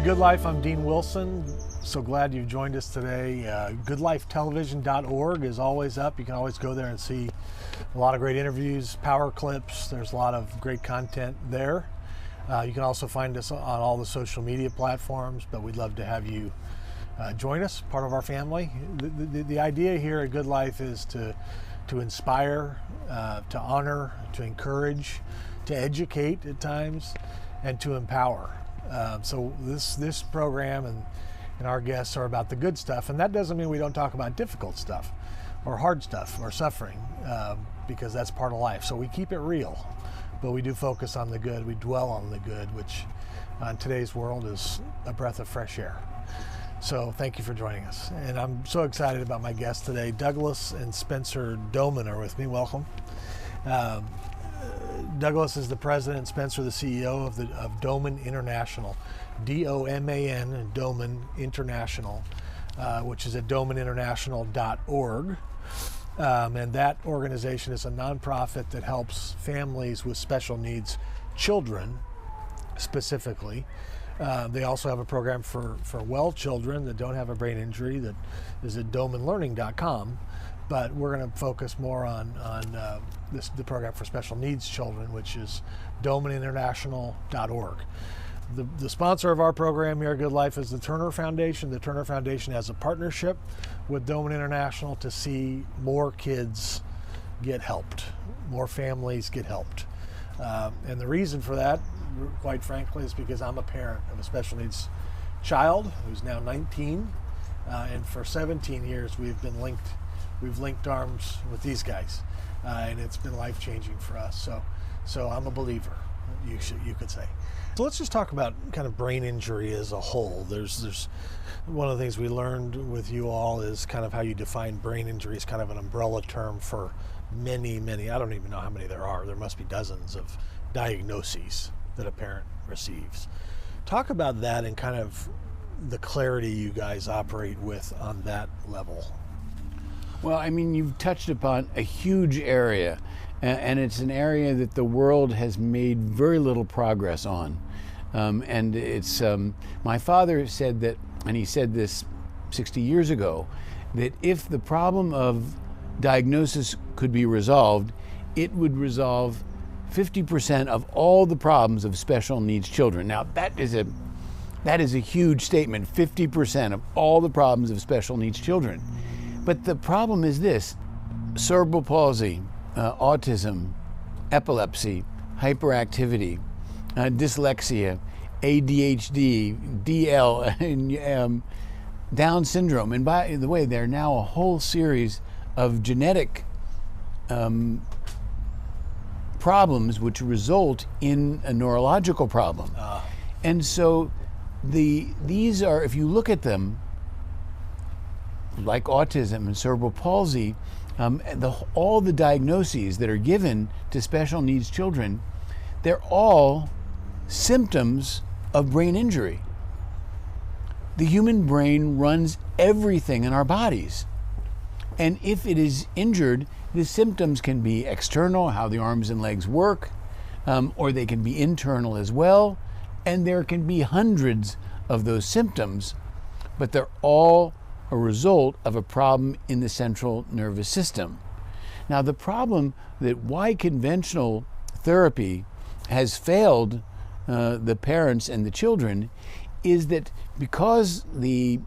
Good Life. I'm Dean Wilson. So glad you've joined us today. GoodLifeTelevision.org is always up. You can always go there and see a lot of great interviews, power clips. There's a lot of great content there. You can also find us on all the social media platforms, but we'd love to have you join us, part of our family. The idea here at Good Life is to inspire, to honor, to encourage, to educate at times, and to empower. So this program and our guests are about the good stuff, and that doesn't mean we don't talk about difficult stuff or hard stuff or suffering, because that's part of life. So we keep it real, but we do focus on the good. We dwell on the good, which in today's world is a breath of fresh air. So thank you for joining us. And I'm so excited about my guests today. Douglas and Spencer Doman are with me. Welcome. Douglas is the president, and Spencer the CEO of Doman International, D-O-M-A-N, Doman International, which is at domaninternational.org. And that organization is a nonprofit that helps families with special needs children specifically. They also have a program for well children that don't have a brain injury that is at domanlearning.com. But we're going to focus more on the program for special needs children, which is domaninternational.org. The sponsor of our program here at Good Life is the Turner Foundation. The Turner Foundation has a partnership with Doman International to see more kids get helped, more families get helped. And the reason for that, quite frankly, is because I'm a parent of a special needs child who's now 19. And for 17 years, we've linked arms with these guys, and it's been life-changing for us. So I'm a believer, you could say. So let's just talk about kind of brain injury as a whole. There's one of the things we learned with you all is kind of how you define brain injury as kind of an umbrella term for many, I don't even know how many there are. There must be dozens of diagnoses that a parent receives. Talk about that and kind of the clarity you guys operate with on that level. Well, I mean, you've touched upon a huge area, and it's an area that the world has made very little progress on. And it's, my father said that, and he said this 60 years ago, that if the problem of diagnosis could be resolved, it would resolve 50% of all the problems of special needs children. Now, that is a huge statement, 50% of all the problems of special needs children. But the problem is this: cerebral palsy, autism, epilepsy, hyperactivity, dyslexia, ADHD, DL, and Down syndrome. And by the way, there are now a whole series of genetic problems which result in a neurological problem. And so these are, if you look at them, like autism and cerebral palsy, all the diagnoses that are given to special needs children, they're all symptoms of brain injury. The human brain runs everything in our bodies. And if it is injured, the symptoms can be external, how the arms and legs work, or they can be internal as well. And there can be hundreds of those symptoms, but they're all a result of a problem in the central nervous system. Now, the problem that why conventional therapy has failed the parents and the children is that because the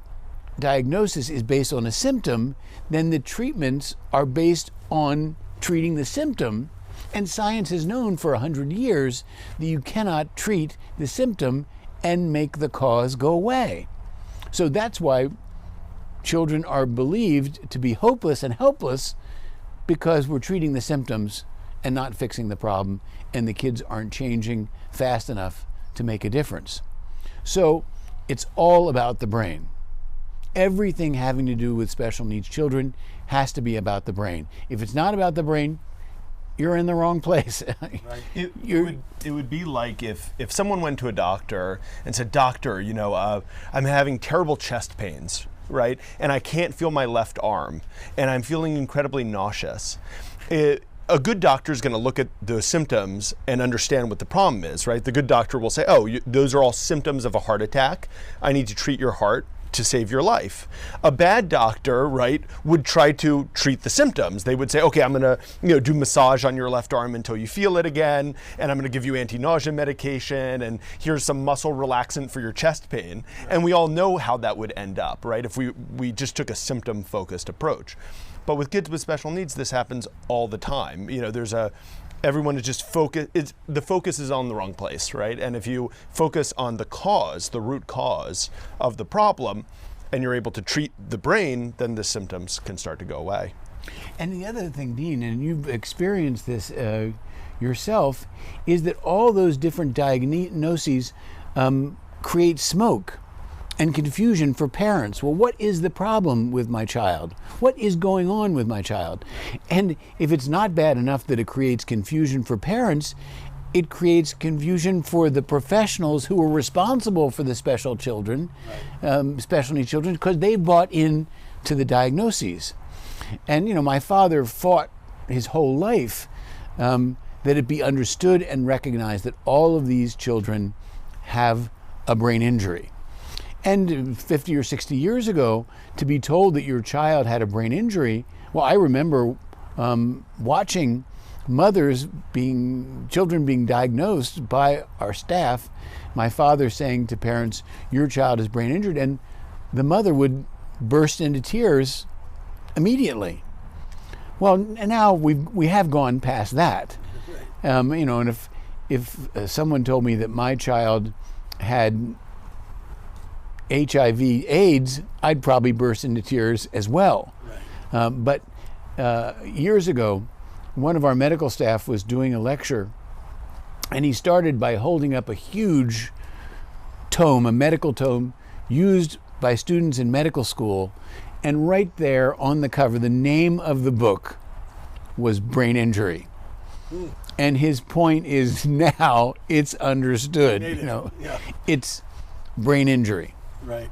diagnosis is based on a symptom, then the treatments are based on treating the symptom. And science has known for 100 years that you cannot treat the symptom and make the cause go away. So that's why children are believed to be hopeless and helpless, because we're treating the symptoms and not fixing the problem, and the kids aren't changing fast enough to make a difference. So it's all about the brain. Everything having to do with special needs children has to be about the brain. If it's not about the brain, you're in the wrong place. Right. It would be like if someone went to a doctor and said, "Doctor, I'm having terrible chest pains, right? And I can't feel my left arm, and I'm feeling incredibly nauseous." a good doctor is going to look at those symptoms and understand what the problem is, right? The good doctor will say, oh, those are all symptoms of a heart attack. I need to treat your heart to save your life. A bad doctor, right, would try to treat the symptoms. They would say, okay, I'm going to do massage on your left arm until you feel it again, and I'm going to give you anti-nausea medication, and here's some muscle relaxant for your chest pain. And we all know how that would end up, right, if we just took a symptom-focused approach. But with kids with special needs, this happens all the time. Everyone is just focused, the focus is on the wrong place, right? And if you focus on the cause, the root cause of the problem, and you're able to treat the brain, then the symptoms can start to go away. And the other thing, Dean, and you've experienced this yourself, is that all those different diagnoses create smoke and confusion for parents. Well, what is the problem with my child? What is going on with my child? And if it's not bad enough that it creates confusion for parents, it creates confusion for the professionals who are responsible for the special children, special needs children, because they bought in to the diagnoses. And my father fought his whole life that it be understood and recognized that all of these children have a brain injury. And 50 or 60 years ago, to be told that your child had a brain injury, well, I remember watching children being diagnosed by our staff, my father saying to parents, your child is brain injured, and the mother would burst into tears immediately. Well, now we have gone past that. And if someone told me that my child had HIV/AIDS, I'd probably burst into tears as well. Right. But years ago, one of our medical staff was doing a lecture, and he started by holding up a huge tome, a medical tome, used by students in medical school, and right there on the cover, the name of the book was Brain Injury. And his point is now it's understood. It's brain injury. Right.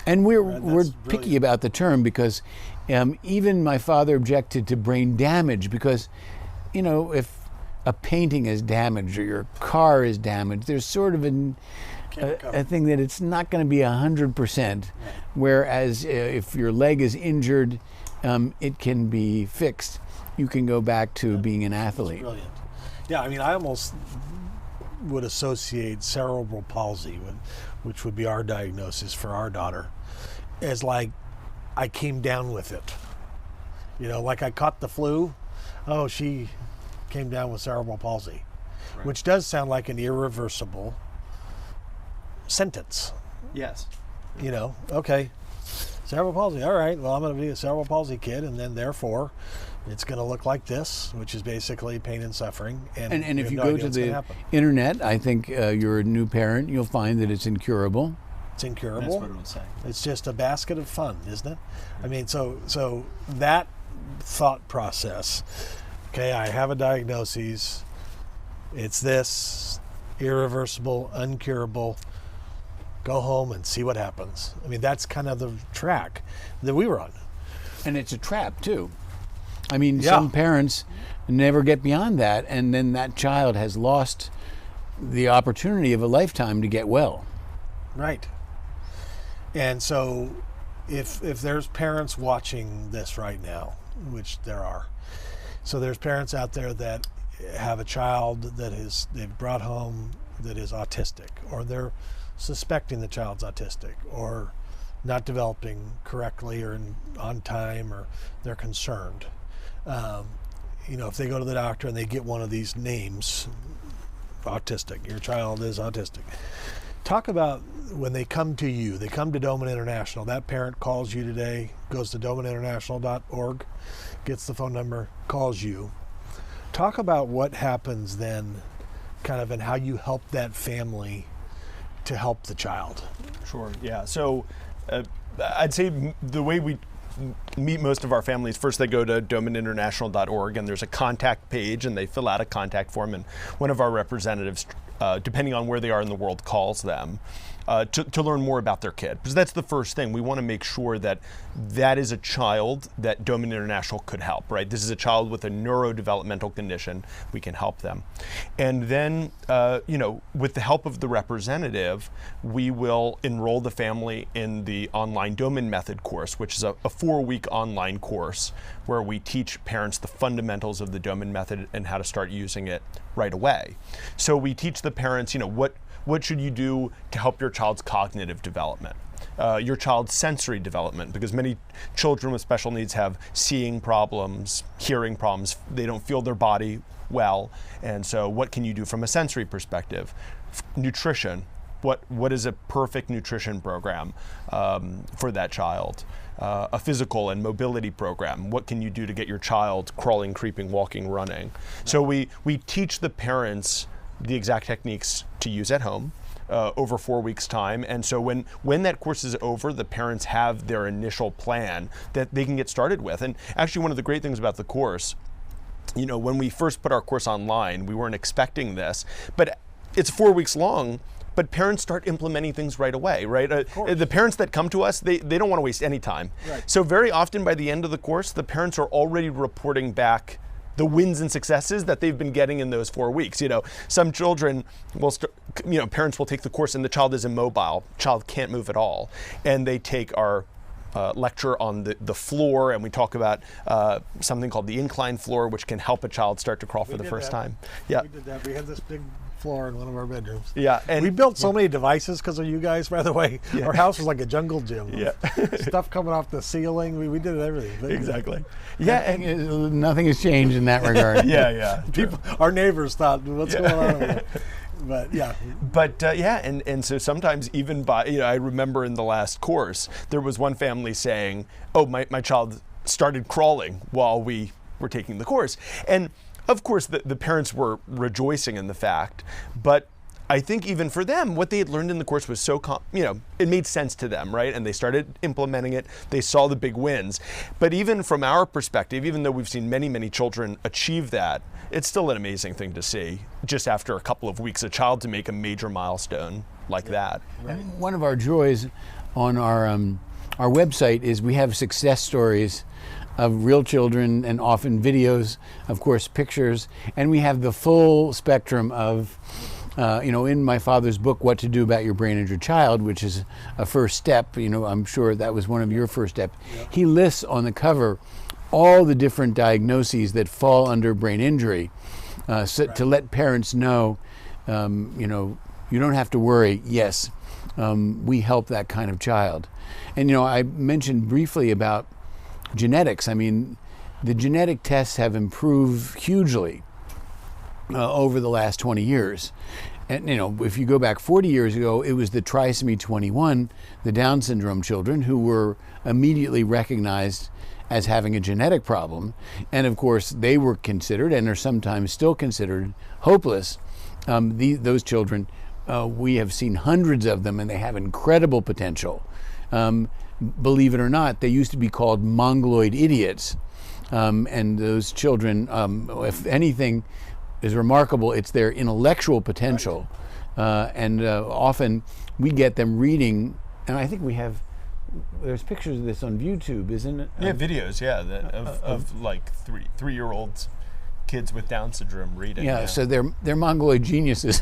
And we're picky about the term because even my father objected to brain damage because, if a painting is damaged or your car is damaged, there's sort of a thing that it's not going to be 100%. Right. Whereas if your leg is injured, it can be fixed. You can go back to being an athlete. That's brilliant. Yeah, I almost would associate cerebral palsy, which would be our diagnosis for our daughter, as like I came down with it. Like I caught the flu. Oh, she came down with cerebral palsy, right. Which does sound like an irreversible sentence. Yes. Okay, cerebral palsy. All right, well, I'm going to be a cerebral palsy kid, and then therefore it's going to look like this, which is basically pain and suffering. And if you go to the internet, I think you're a new parent, you'll find that it's incurable. It's incurable. That's what it would say. It's just a basket of fun, isn't it? So that thought process, okay, I have a diagnosis, it's this, irreversible, uncurable, go home and see what happens. That's kind of the track that we were on. And it's a trap, too. Some parents never get beyond that, and then that child has lost the opportunity of a lifetime to get well. Right. And so if there's parents watching this right now, which there are, so there's parents out there that have a child that they've brought home that is autistic, or they're suspecting the child's autistic, or not developing correctly or on time, or they're concerned. If they go to the doctor and they get one of these names, autistic, your child is autistic. Talk about when they come to you, they come to Doman International, that parent calls you today, goes to domaninternational.org, gets the phone number, calls you. Talk about what happens then, kind of, and how you help that family to help the child. Sure, yeah. So I'd say the way we meet most of our families, first they go to domaninternational.org, and there's a contact page, and they fill out a contact form, and one of our representatives, depending on where they are in the world, calls them. to learn more about their kid, because that's the first thing. We want to make sure that that is a child that Doman International could help, right? This is a child with a neurodevelopmental condition. We can help them. And then, with the help of the representative, we will enroll the family in the online Doman method course, which is a 4-week online course where we teach parents the fundamentals of the Doman method and how to start using it right away. So we teach the parents, what should you do to help your child's cognitive development, your child's sensory development, because many children with special needs have seeing problems, hearing problems. They don't feel their body well. And so what can you do from a sensory perspective? Nutrition. What is a perfect nutrition program for that child? A physical and mobility program. What can you do to get your child crawling, creeping, walking, running? So we teach the parents the exact techniques to use at home over 4 weeks' time. And so when that course is over, the parents have their initial plan that they can get started with. And actually, one of the great things about the course, when we first put our course online, we weren't expecting this, but it's 4 weeks long. But parents start implementing things right away, right? The parents that come to us, they don't want to waste any time. Right. So very often by the end of the course, the parents are already reporting back the wins and successes that they've been getting in those 4 weeks. Some children will, parents will take the course and the child is immobile, child can't move at all. And they take our lecture on the floor, and we talk about something called the Incline Floor, which can help a child start to crawl for the first time. Yeah. We did that. We had this big floor in one of our bedrooms. Yeah, and we built so many devices because of you guys, by the way. Yeah. Our house was like a jungle gym. Yeah. Stuff coming off the ceiling. We did everything. Exactly. Yeah, and nothing has changed in that regard. Yeah. Our neighbors thought, what's going on over there? But yeah. But and so sometimes even by, I remember in the last course, there was one family saying, oh, my child started crawling while we were taking the course. And of course, the parents were rejoicing in the fact, but I think even for them, what they had learned in the course was so, it made sense to them, right? And they started implementing it. They saw the big wins. But even from our perspective, even though we've seen many, many children achieve that, it's still an amazing thing to see, just after a couple of weeks, a child to make a major milestone like that. Right. One of our joys on our website is we have success stories of real children, and often videos, of course, pictures, and we have the full spectrum of, in my father's book, What to Do About Your Brain Injured Child, which is a first step. I'm sure that was one of your first steps. Yep. He lists on the cover all the different diagnoses that fall under brain injury, to let parents know, you don't have to worry. Yes, we help that kind of child. And I mentioned briefly about genetics. I mean, the genetic tests have improved hugely over the last 20 years. And, if you go back 40 years ago, it was the trisomy 21, the Down syndrome children, who were immediately recognized as having a genetic problem. And of course, they were considered, and are sometimes still considered, hopeless. Those children, we have seen hundreds of them, and they have incredible potential. Believe it or not, they used to be called mongoloid idiots. And those children, if anything is remarkable, it's their intellectual potential. And often we get them reading, and I think there's pictures of this on YouTube, isn't it? Yeah, videos, of like three-year-olds, kids with Down syndrome reading. Yeah, so they're mongoloid geniuses.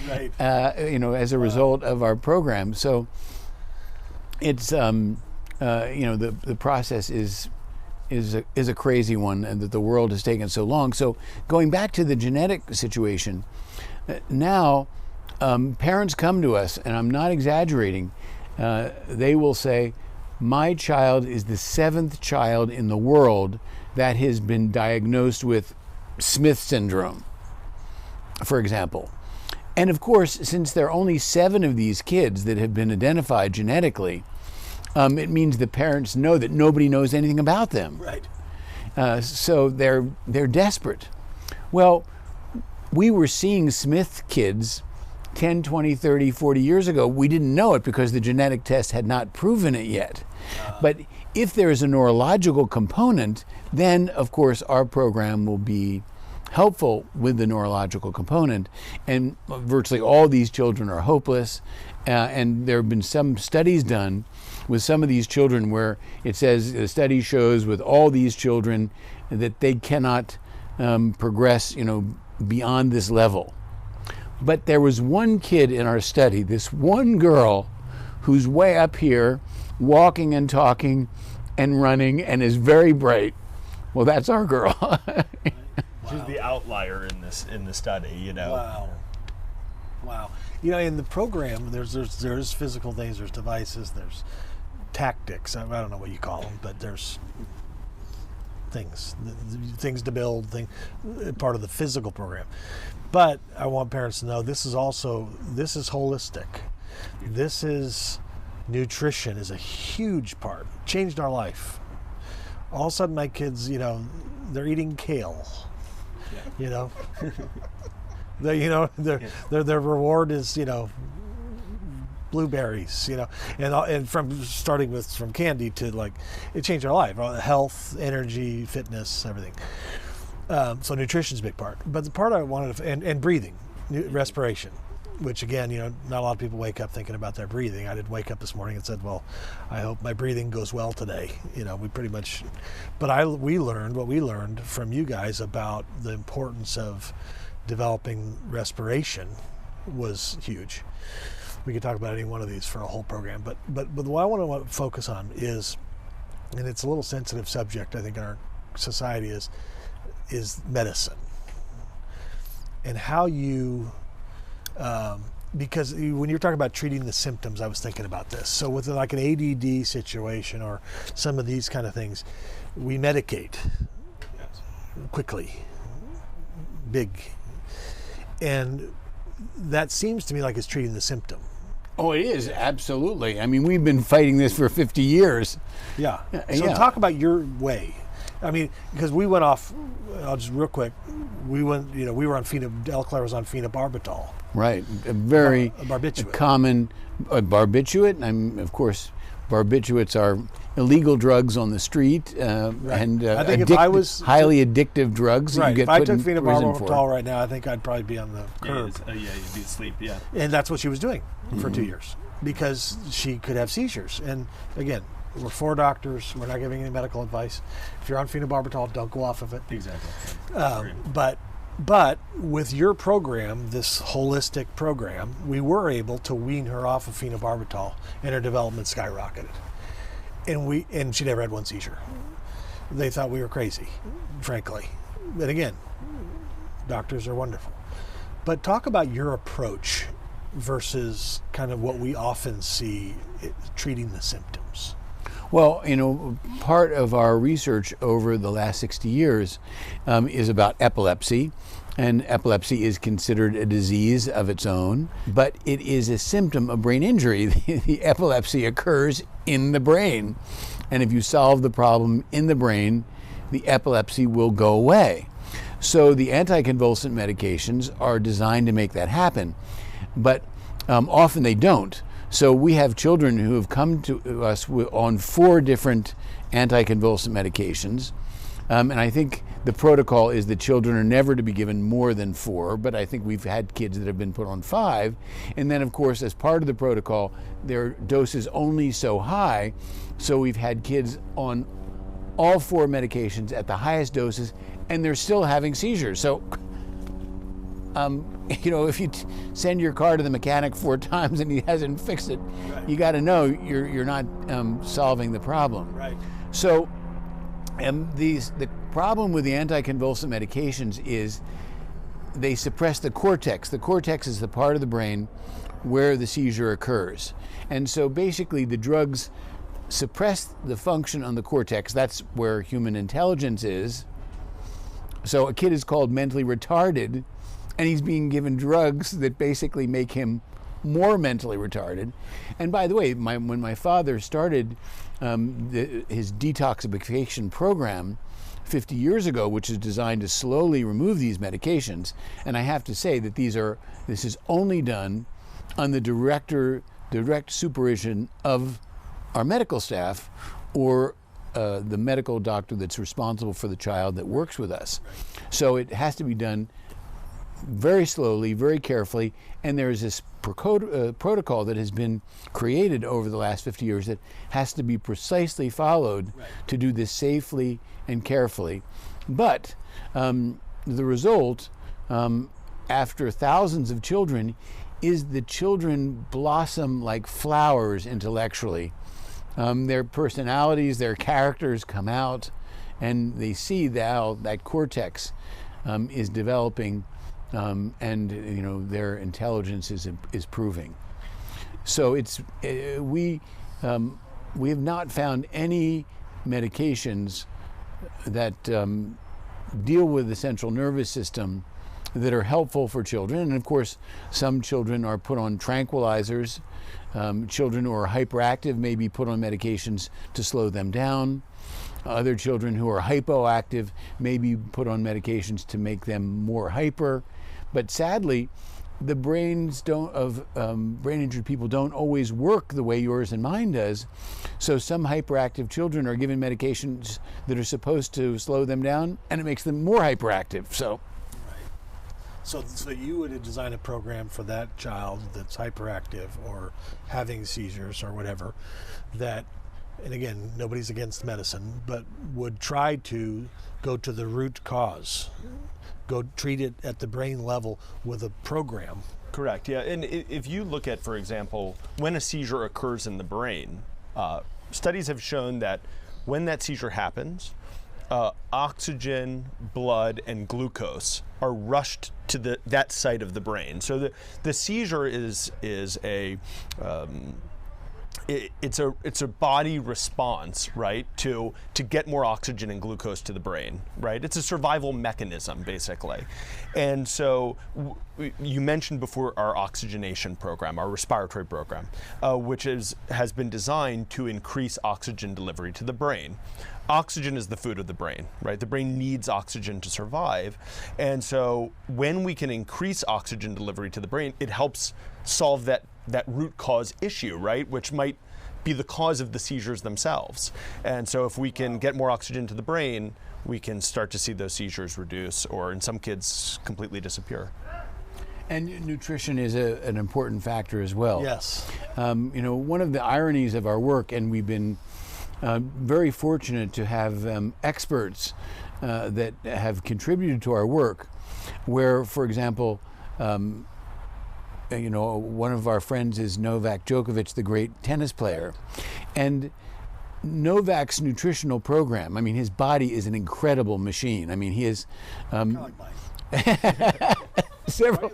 Right. As a result of our program. So it's the process is a crazy one, and that the world has taken so long. So going back to the genetic situation, now parents come to us, and I'm not exaggerating. They will say, my child is the 7th child in the world that has been diagnosed with Smith syndrome, for example. And of course, since there are only 7 of these kids that have been identified genetically, it means the parents know that nobody knows anything about them. Right. So they're desperate. Well, we were seeing Smith kids 10, 20, 30, 40 years ago. We didn't know it because the genetic test had not proven it yet. But if there is a neurological component, then of course our program will be helpful with the neurological component, and virtually all these children are hopeless. And there have been some studies done with some of these children where it says the study shows with all these children that they cannot progress, beyond this level. But there was one kid in our study, this one girl, who's way up here, walking and talking and running, and is very bright. Well, that's our girl. She's the outlier in the study, Wow. In the program, there's physical things, there's devices, there's tactics. I don't know what you call them, but there's things to build, part of the physical program. But I want parents to know this is holistic. This is nutrition is a huge part. Changed our life. All of a sudden, my kids, they're eating kale. Yeah. Their reward is blueberries, and from candy to it changed our life, health, energy, fitness, everything. So nutrition's a big part. But the part I wanted to, and breathing, respiration, which again, not a lot of people wake up thinking about their breathing. I didn't wake up this morning and said, well, I hope my breathing goes well today. We pretty much, but we learned what we learned from you guys about the importance of developing respiration was huge. We could talk about any one of these for a whole program, but what I want to focus on is, and it's a little sensitive subject, I think, in our society is medicine and how you, because when you're talking about treating the symptoms, I was thinking about this. So with like an ADD situation or some of these kind of things, we medicate quickly, big. And that seems to me like it's treating the symptom. Oh, it is, absolutely. I mean, we've been fighting this for 50 years. Yeah. So talk about your way. I mean, because we went off, I'll just real quick, we were on Elclair was on phenobarbital. Right, a very barbiturate. Common barbiturate. Of course, barbiturates are illegal drugs on the street, and I think if I was highly addictive drugs. That you get if I took put in prison for. phenobarbital right now, I think I'd probably be on the curb. You'd be asleep, yeah. And that's what she was doing for 2 years because she could have seizures. And again, we're 4 doctors. We're not giving any medical advice. If you're on phenobarbital, don't go off of it. Exactly. But with your program, this holistic program, we were able to wean her off of phenobarbital, and her development skyrocketed. And she never had one seizure. They thought we were crazy, frankly. But again, doctors are wonderful. But talk about your approach versus kind of what we often see treating the symptoms. Well, part of our research over the last 60 years is about epilepsy. And epilepsy is considered a disease of its own, but it is a symptom of brain injury. The epilepsy occurs in the brain. And if you solve the problem in the brain, the epilepsy will go away. So the anticonvulsant medications are designed to make that happen, but often they don't. So we have children who have come to us on 4 different anticonvulsant medications. And I think the protocol is that children are never to be given more than 4, but I think we've had kids that have been put on 5. And then, of course, as part of the protocol, their dose is only so high. So we've had kids on all 4 medications at the highest doses, and they're still having seizures. So, if you send your car to the mechanic 4 times and he hasn't fixed it, you got to know you're not solving the problem. Right. So, the problem with the anticonvulsant medications is they suppress the cortex. The cortex is the part of the brain where the seizure occurs. And so basically the drugs suppress the function on the cortex. That's where human intelligence is. So a kid is called mentally retarded, and he's being given drugs that basically make him more mentally retarded. And by the way, when my father started his detoxification program 50 years ago, which is designed to slowly remove these medications, and I have to say that this is only done on the direct supervision of our medical staff or the medical doctor that's responsible for the child that works with us. So it has to be done very slowly, very carefully, and there is this protocol that has been created over the last 50 years that has to be precisely followed to do this safely and carefully. But the result, after thousands of children, is the children blossom like flowers intellectually. Their personalities, their characters come out, and they see that cortex is developing, and their intelligence is proving. So we have not found any medications that deal with the central nervous system that are helpful for children. And of course, some children are put on tranquilizers. Children who are hyperactive may be put on medications to slow them down. Other children who are hypoactive may be put on medications to make them more hyper. But sadly, the brains of brain injured people don't always work the way yours and mine does. So some hyperactive children are given medications that are supposed to slow them down, and it makes them more hyperactive. So you would design a program for that child that's hyperactive or having seizures or whatever, that, and again, nobody's against medicine, but would try to go to the root cause, go treat it at the brain level with a program. Correct, yeah. And if you look at, for example, when a seizure occurs in the brain, studies have shown that when that seizure happens, oxygen, blood, and glucose are rushed to that site of the brain. So the seizure is a it's a body response, right, to get more oxygen and glucose to the brain, right? It's a survival mechanism, basically. And so you mentioned before our oxygenation program, our respiratory program, which has been designed to increase oxygen delivery to the brain. Oxygen is the food of the brain, right? The brain needs oxygen to survive. And so when we can increase oxygen delivery to the brain, it helps solve that root cause issue, right? Which might be the cause of the seizures themselves. And so if we can get more oxygen to the brain, we can start to see those seizures reduce, or in some kids completely disappear. And nutrition is an important factor as well. Yes. One of the ironies of our work, and we've been very fortunate to have experts that have contributed to our work, where, for example, one of our friends is Novak Djokovic, the great tennis player. And Novak's nutritional program, I mean, his body is an incredible machine. I mean, he is several.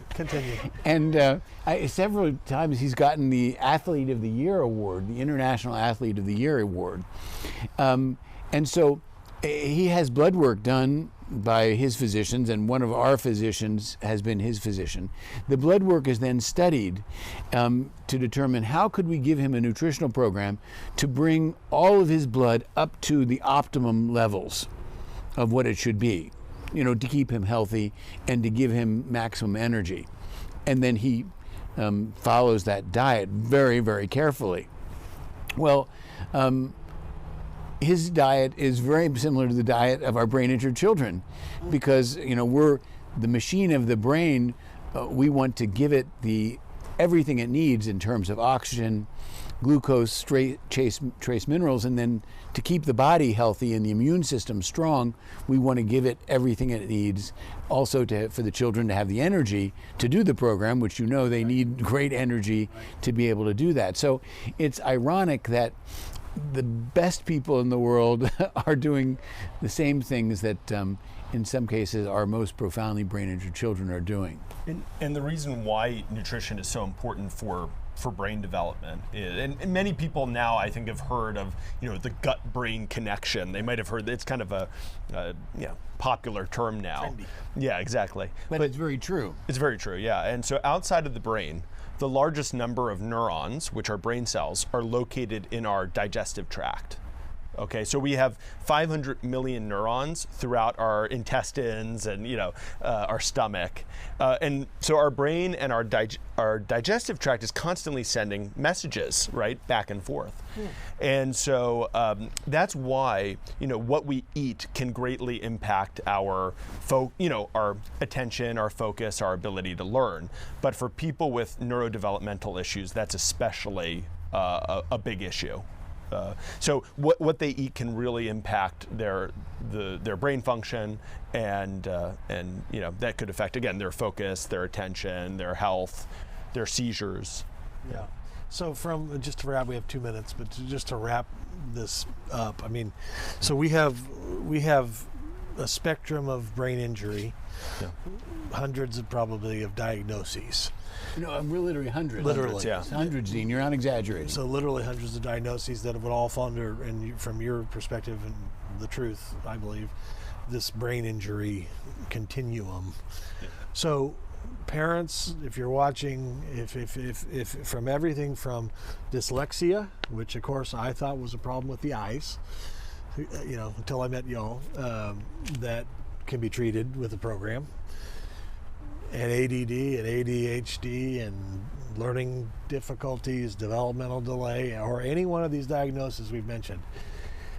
Continue. And several times he's gotten the Athlete of the Year award, the International Athlete of the Year award. And so he has blood work done by his physicians, and one of our physicians has been his physician. The blood work is then studied to determine how could we give him a nutritional program to bring all of his blood up to the optimum levels of what it should be, to keep him healthy and to give him maximum energy. And then he follows that diet very, very carefully. Well, his diet is very similar to the diet of our brain-injured children, because we're the machine of the brain. We want to give it everything it needs in terms of oxygen, glucose, trace minerals, and then to keep the body healthy and the immune system strong, we want to give it everything it needs. Also, for the children to have the energy to do the program, which they need great energy to be able to do that. So it's ironic that the best people in the world are doing the same things that in some cases our most profoundly brain-injured children are doing. And the reason why nutrition is so important for brain development is, and many people now I think have heard of the gut-brain connection. They might have heard that it's kind of a popular term now. Trendy. Yeah, exactly. But it's very true. It's very true, yeah. And so outside of the brain, the largest number of neurons, which are brain cells, are located in our digestive tract. Okay, so we have 500 million neurons throughout our intestines and our stomach, and so our brain and our digestive tract is constantly sending messages right back and forth, and so that's why what we eat can greatly impact our our attention, our focus, our ability to learn. But for people with neurodevelopmental issues, that's especially a big issue. So what they eat can really impact their brain function, and that could affect, again, their focus, their attention, their health, their seizures. Yeah. So just to wrap, we have 2 minutes, but just to wrap this up, so we have a spectrum of brain injury, hundreds of probably of diagnoses. Literally hundreds. Literally, yeah. Hundreds, Dean. You're not exaggerating. So literally hundreds of diagnoses that would all fall under, and from your perspective and the truth, I believe, this brain injury continuum. Yeah. So parents, if you're watching, if from everything from dyslexia, which of course I thought was a problem with the eyes, until I met y'all, that can be treated with a program, and ADD and ADHD and learning difficulties, developmental delay, or any one of these diagnoses we've mentioned,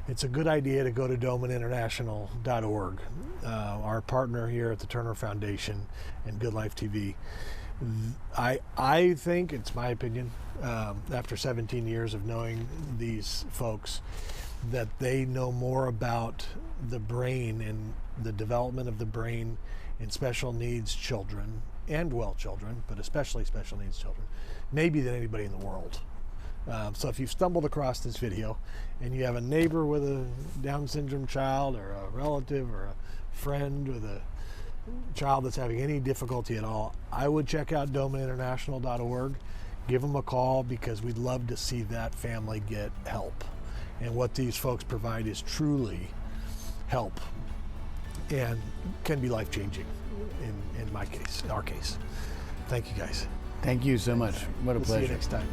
it's a good idea to go to domaninternational.org, our partner here at the Turner Foundation and Good Life TV. I think, it's my opinion, after 17 years of knowing these folks, that they know more about the brain and the development of the brain in special needs children and well children, but especially special needs children, maybe than anybody in the world. So if you've stumbled across this video and you have a neighbor with a Down syndrome child, or a relative or a friend with a child that's having any difficulty at all, I would check out domaninternational.org, give them a call, because we'd love to see that family get help. And what these folks provide is truly help and can be life-changing in my case, in our case. Thank you, guys. Thank you so much. What a We'll pleasure. See you next time.